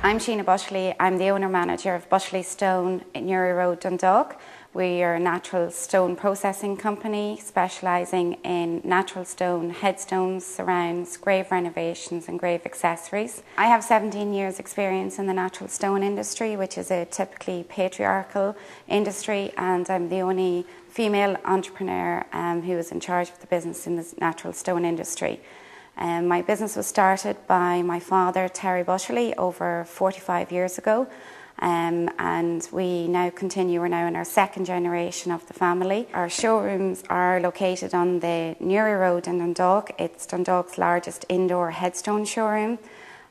I'm Sheena Butterly. I'm the owner-manager of Butterly Stone in Newry Road, Dundalk. We are a natural stone processing company specialising in natural stone headstones, surrounds, grave renovations and grave accessories. I have 17 years experience in the natural stone industry, which is a typically patriarchal industry, and I'm the only female entrepreneur who is in charge of the business in the natural stone industry. My business was started by my father, Terry Butterly, over 45 years ago, and we now continue. We're now in our second generation of the family. Our showrooms are located on the Newry Road in Dundalk. It's Dundalk's largest indoor headstone showroom,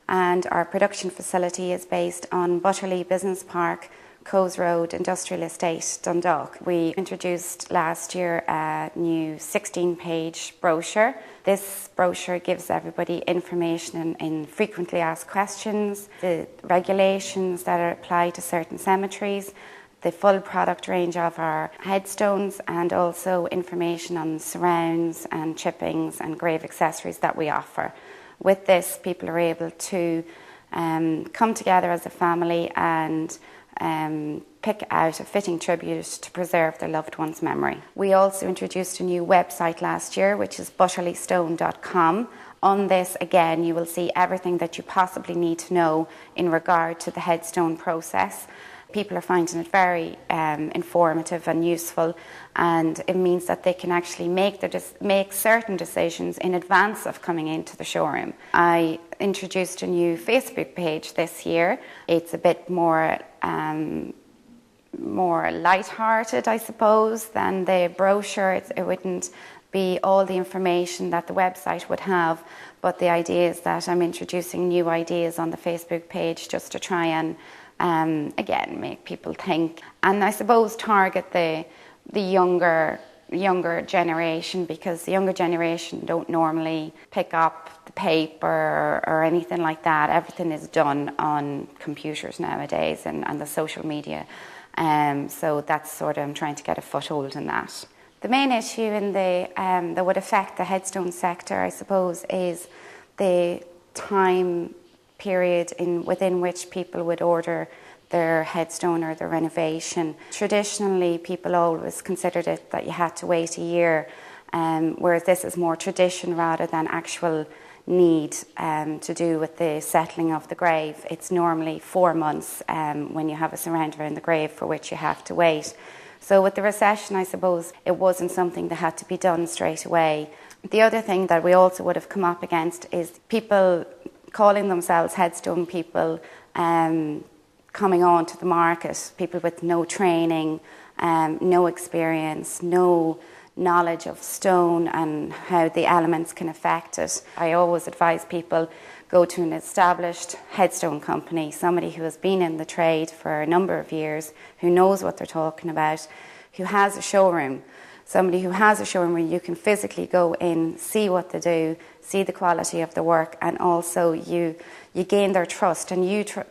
and our production facility is based on Butterly Business Park, Coes Road Industrial Estate, Dundalk. We introduced last year a new 16-page brochure. This brochure gives everybody information in frequently asked questions, the regulations that apply to certain cemeteries, the full product range of our headstones, and also information on surrounds and chippings and grave accessories that we offer. With this, people are able to come together as a family and pick out a fitting tribute to preserve their loved one's memory. We also introduced a new website last year, which is butterlystone.com. On this, again, you will see everything that you possibly need to know in regard to the headstone process. People are finding it very informative and useful, and it means that they can actually make certain decisions in advance of coming into the showroom. I introduced a new Facebook page this year. It's a bit more light-hearted, I suppose, than the brochure. It wouldn't be all the information that the website would have, but the idea is that I'm introducing new ideas on the Facebook page just to try and again, make people think, and I suppose target the younger generation, because the younger generation don't normally pick up the paper or anything like that. Everything is done on computers nowadays and the social media, so that's sort of, I'm trying to get a foothold in that. The main issue in that would affect the headstone sector, I suppose, is the time period within which people would order their headstone or their renovation. Traditionally, people always considered it that you had to wait a year, whereas this is more tradition rather than actual need to do with the settling of the grave. It's normally 4 months when you have a surround around the grave, for which you have to wait. So with the recession, I suppose it wasn't something that had to be done straight away. The other thing that we also would have come up against is people calling themselves headstone people, coming on to the market, people with no training, no experience, no knowledge of stone and how the elements can affect it. I always advise people, go to an established headstone company, somebody who has been in the trade for a number of years, who knows what they're talking about, who has a showroom. Somebody who has a showroom where you can physically go in, see what they do, see the quality of the work, and also you gain their trust, and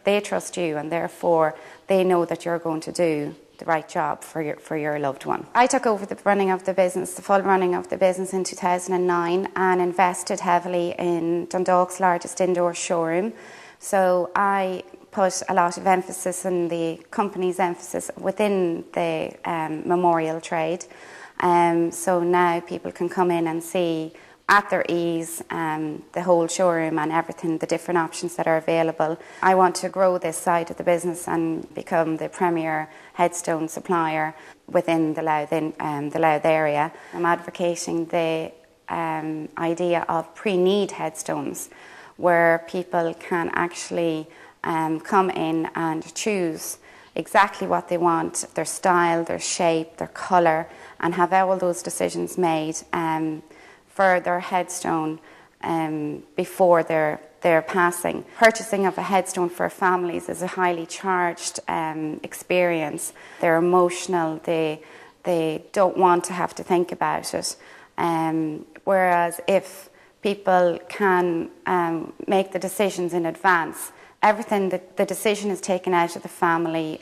they trust you, and therefore they know that you're going to do the right job for your loved one. I took over the running of the business, the full running of the business in 2009, and invested heavily in Dundalk's largest indoor showroom. So I put a lot of emphasis in the company's emphasis within the memorial trade. So now people can come in and see at their ease the whole showroom and everything, the different options that are available. I want to grow this side of the business and become the premier headstone supplier within the Louth area. I'm advocating the idea of pre-need headstones, where people can actually come in and choose exactly what they want, their style, their shape, their colour, and have all those decisions made for their headstone before their passing. Purchasing of a headstone for families is a highly charged experience. They're emotional, they don't want to have to think about it. Whereas if people can make the decisions in advance, everything, the decision is taken out of the family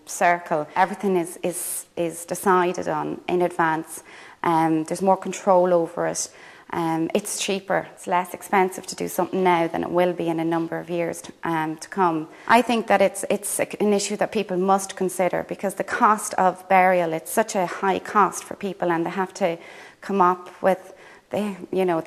circle. Everything is decided on in advance. There's more control over it, It's cheaper, it's less expensive to do something now than it will be in a number of years to come. I think that it's an issue that people must consider, because the cost of burial, it's such a high cost for people, and they have to come up with, they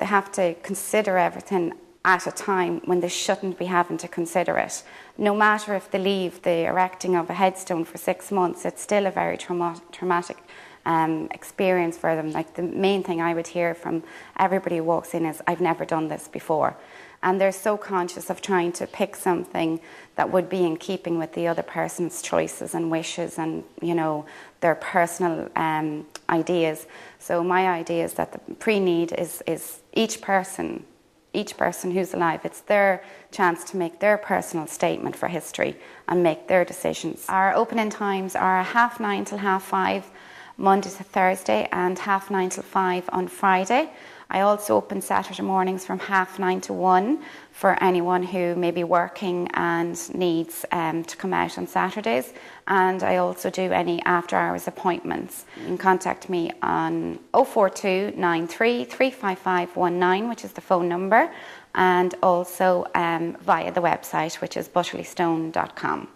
have to consider everything at a time when they shouldn't be having to consider it. No matter if they leave the erecting of a headstone for 6 months, it's still a very traumatic experience for them. Like, the main thing I would hear from everybody who walks in is, I've never done this before. And they're so conscious of trying to pick something that would be in keeping with the other person's choices and wishes and, their personal ideas. So my idea is that the pre-need is each person who's alive, it's their chance to make their personal statement for history and make their decisions. Our opening times are 9:30 till 5:30, Monday to Thursday, and 9:30 till 5 on Friday. I also open Saturday mornings from 9:30 to 1 for anyone who may be working and needs to come out on Saturdays. And I also do any after-hours appointments. You can contact me on 042 93 355 19, which is the phone number, and also via the website, which is butterlystone.com.